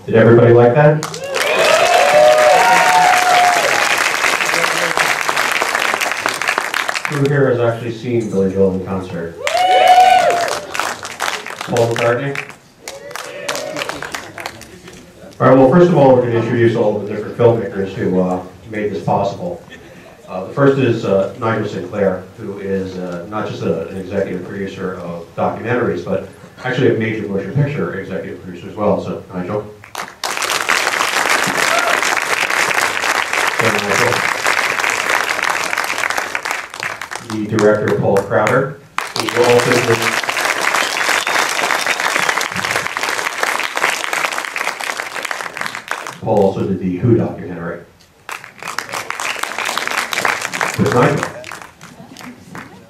Did everybody like that? Who here has actually seen Billy Joel in concert? Paul McCartney? All right, well, first of all, we're going to introduce all the different filmmakers who made this possible. The first is Nigel Sinclair, who is not just an executive producer of documentaries, but actually a major motion picture executive producer as well. So, Nigel. The director, Paul Crowder, who also did Paul also did the Who documentary with Nigel.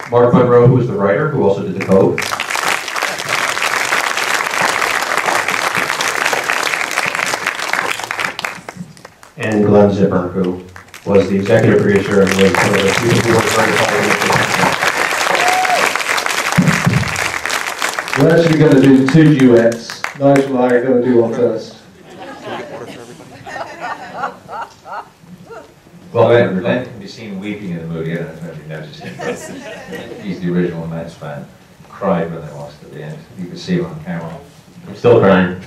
Mark Monroe, who was the writer, who also did the Code. And Glenn Zipper, who was the executive producer and was one of the people who worked very hard. We're actually going to do 2 duets. Nigel and I are going to do one first. Well, Glenn can be seen weeping in the movie. I don't know if you noticed him, but he's the original Mets fan. Cried when they lost at the end. You could see him on camera. I'm still crying.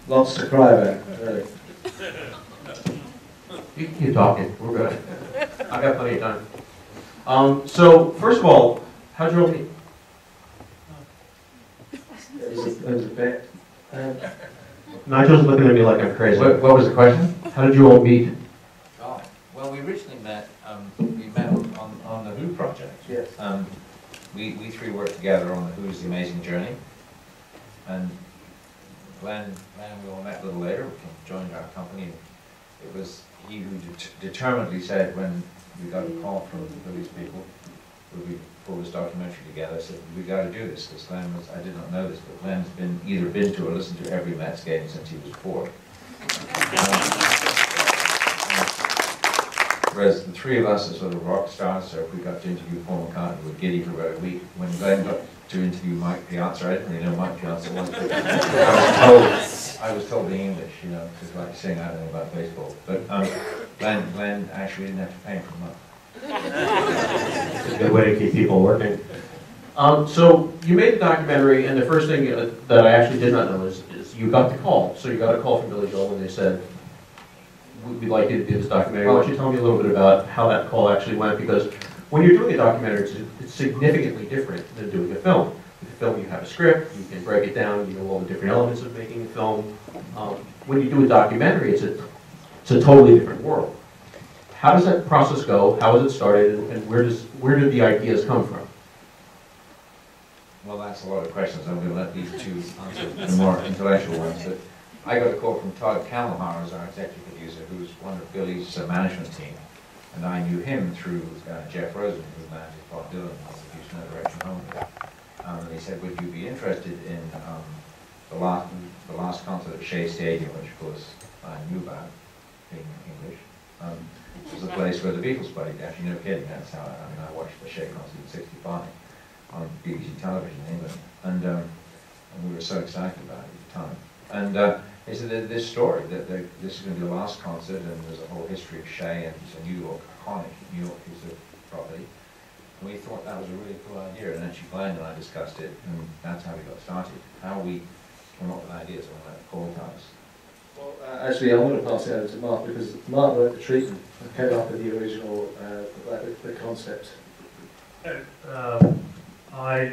Lots to cry about, really. You keep talking. We're good. I've got plenty of time. So, first of all, how'd you all meet? It was a bit. Nigel's looking at me like I'm crazy. What was the question? How did you all meet? Oh, well, we originally met. We met on the Who project. Yes. We 3 worked together on the Who's The Amazing Journey, and Glenn we all met a little later. We joined our company. It was he who determinedly said when we got a call from the police people, we pull this documentary together, said we got to do this. Because Glenn was, I did not know this, but Glenn's either been to or listened to every Mets game since he was 4. Whereas the 3 of us are sort of rock stars, so if we got to interview Paul McCartney, we were giddy for about a week. When Glenn got to interview Mike Piazza, I didn't really know Mike Piazza was, but I was told the English, you know, because like saying I don't know about baseball. But Glenn actually didn't have to pay for much. It's a good way to keep people working. So you made the documentary, and the first thing that I actually did not know is you got the call. So you got a call from Billy Joel, and they said, we'd like you to do this documentary. Why don't you tell me a little bit about how that call actually went? Because when you're doing a documentary, it's significantly different than doing a film. With a film, you have a script, you can break it down, you know all the different elements of making a film. When you do a documentary, it's a totally different world. How does that process go? How was it started, and where did the ideas come from? Well, that's a lot of questions. I'm going to let these 2 answer the more intellectual ones. But I got a call from Todd Kalmar as our executive producer, who's one of Billy's management team, and I knew him through Jeff Rosen, who manages Bob Dylan, who produced No Direction Home. And he said, would you be interested in the last concert at Shea Stadium, which of course I knew about, being English. It was a place where the Beatles played. Actually, no kidding. That's how I watched the Shea concert in '65 on BBC television in England, and we were so excited about it at the time. And they said this story that this is going to be the last concert, and there's a whole history of Shea, and it's a New York iconic New York piece of property. And we thought that was a really cool idea, and actually Glenn and I discussed it, and that's how we got started. How we came up with ideas on that Paul tell us. Well, actually, I'm going to pass it over to Mark because Mark wrote the treatment and came up with the original, the concept. I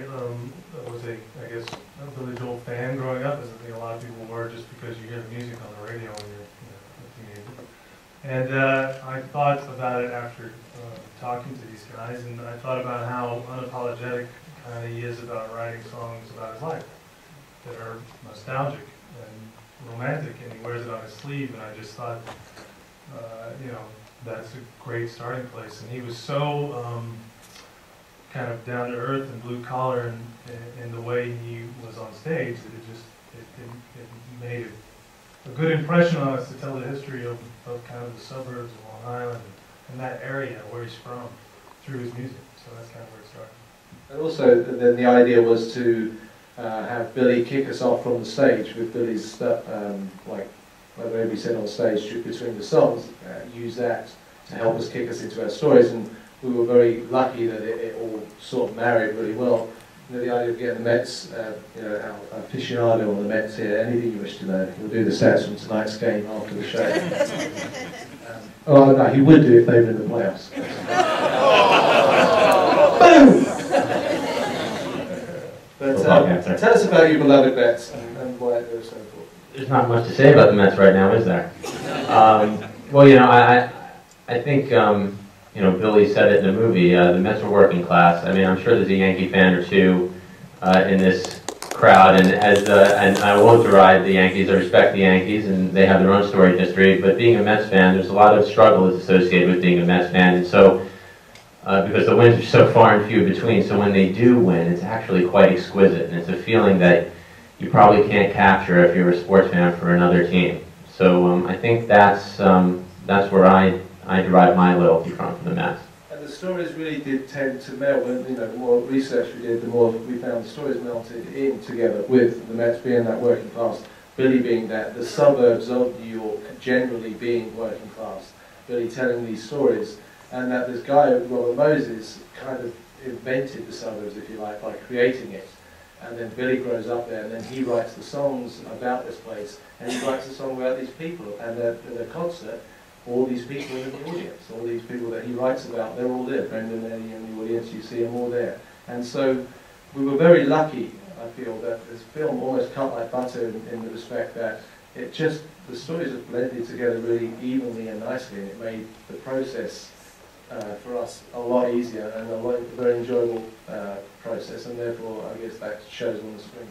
was I guess, a Billy Joel fan growing up, as I think a lot of people were, just because you hear the music on the radio when you're a teenager. And I thought about it after talking to these guys, and I thought about how unapologetic kind of he is about writing songs about his life that are nostalgic and romantic, and he wears it on his sleeve, and I just thought, you know, that's a great starting place. And he was so kind of down to earth and blue collar in the way he was on stage that it made a good impression on us to tell the history of kind of the suburbs of Long Island and that area where he's from through his music. So that's kind of where it started. And also, then the idea was to have Billy kick us off from the stage with Billy's stuff, like Ruby said on stage between the songs, use that to help us kick us into our stories, and we were very lucky that it all sort of married really well. You know, the idea of getting the Mets, you know, our aficionado on the Mets here, anything you wish to know, he'll do the stats from tonight's game after the show. Oh no, he would do if they were in the playoffs. Boom! But tell us about your beloved Mets and why they're so important. There's not much to say about the Mets right now, is there? Well, you know, I think, you know, Billy said it in the movie, the Mets were working class. I mean, I'm sure there's a Yankee fan or two in this crowd, and I won't deride the Yankees. I respect the Yankees, and they have their own storied history, but being a Mets fan, there's a lot of struggle that's associated with being a Mets fan, and so, because the wins are so far and few between, so when they do win, it's actually quite exquisite, and it's a feeling that you probably can't capture if you're a sports fan for another team. So I think that's where I derive my loyalty from the Mets. And the stories really did tend to meld. You know, the more research we did, the more we found the stories melted in together with the Mets being that working class, Billy being that, the suburbs of New York generally being working class, Billy telling these stories, and that this guy, Robert Moses, kind of invented the suburbs, if you like, by creating it. And then Billy grows up there, and then he writes the songs about this place, and he writes a song about these people. And at the concert, all these people in the audience, all these people that he writes about, they're all there. Brendan, Eddie, in the audience, you see them all there. And so we were very lucky, I feel, that this film almost cut like butter in the respect that it just, the stories are blended together really evenly and nicely, and it made the process for us a lot easier and a very enjoyable process, and therefore I guess that shows on the screen.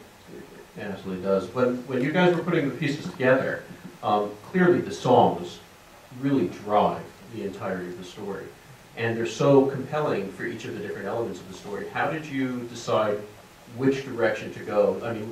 It absolutely does. When you guys were putting the pieces together, clearly the songs really drive the entirety of the story, and they're so compelling for each of the different elements of the story. How did you decide which direction to go? I mean,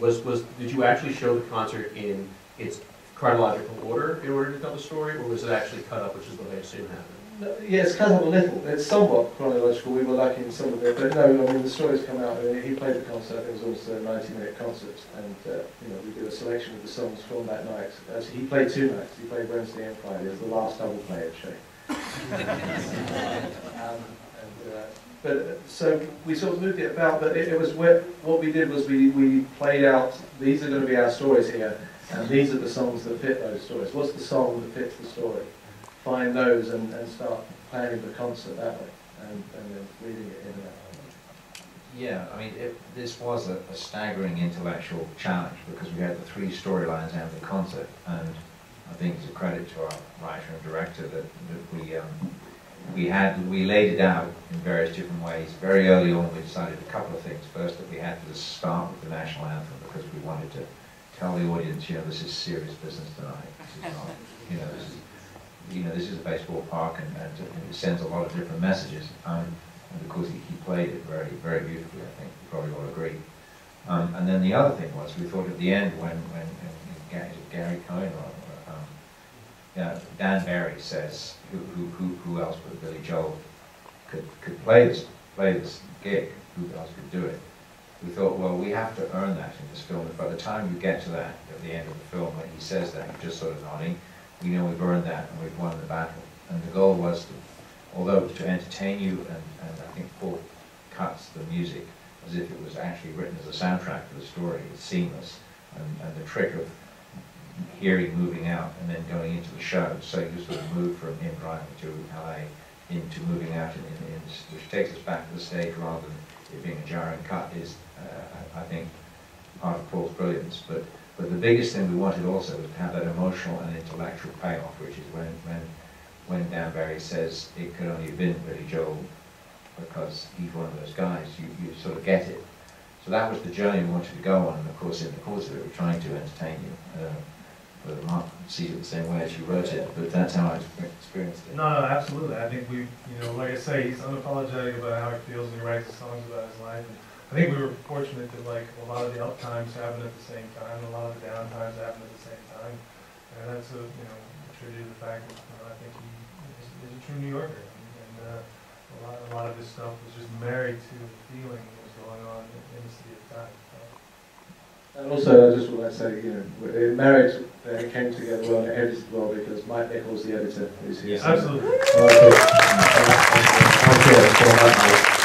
did you actually show the concert in its chronological order in order to tell the story, or was it actually cut up, which is what I assume happened? No, yeah, it's cut up a little. It's somewhat chronological. We were lucky in some of it, but no, I mean the stories come out. I mean, he played the concert. It was also a 90-minute concert, and you know, we did a selection of the songs from that night. He played 2 nights. He played Wednesday and Friday. It was the last double play at Shea. So we sort of moved it about, but it was what we did was we played out. These are going to be our stories here, and these are the songs that fit those stories. What's the song that fits the story? Find those and start planning the concert that way, and then reading it in and out. Yeah, I mean, this was a staggering intellectual challenge because we had the 3 storylines and the concert, and I think it's a credit to our writer and director that we laid it out in various different ways. Very early on, we decided a couple of things. First, that we had to start with the national anthem because we wanted to tell the audience, you know, this is serious business tonight. This is not, this is a baseball park, and it sends a lot of different messages. And of course, he played it very, very beautifully. I think you probably all agree. And then the other thing was, we thought at the end when Gary Cohen or Dan Barry says, who else but Billy Joel could play this gig? Who else could do it? We thought, well, we have to earn that in this film. And by the time you get to that at the end of the film, when he says that, you're just sort of nodding. We know we've earned that and we've won the battle. And the goal was to entertain you, and I think Paul cuts the music as if it was actually written as a soundtrack for the story. It's seamless, and the trick of hearing moving out and then going into the show, so you sort of move from him driving to LA into moving out, which takes us back to the stage rather than it being a jarring cut, is I think part of Paul's brilliance. But the biggest thing we wanted also was to have that emotional and intellectual payoff, which is when Dan Barry says it could only have been Billy Joel because he's one of those guys, you sort of get it. So that was the journey we wanted to go on, and of course in the course of it we're trying to entertain you. Whether Mark sees it the same way as you wrote it, but that's how I experienced it. No, absolutely. I think we, like I say, he's unapologetic about how he feels, and he writes the songs about his life. And I think we were fortunate that like a lot of the up times happened at the same time, and a lot of the down times happened at the same time, and that's a tribute to the fact that I think he is a true New Yorker, and a lot of his stuff was just married to the feeling that was going on in the city at the time. So. And also, I just want to say, you know, marriage came together well and edited well because Mike Nichols, the editor, is here. Absolutely. Okay.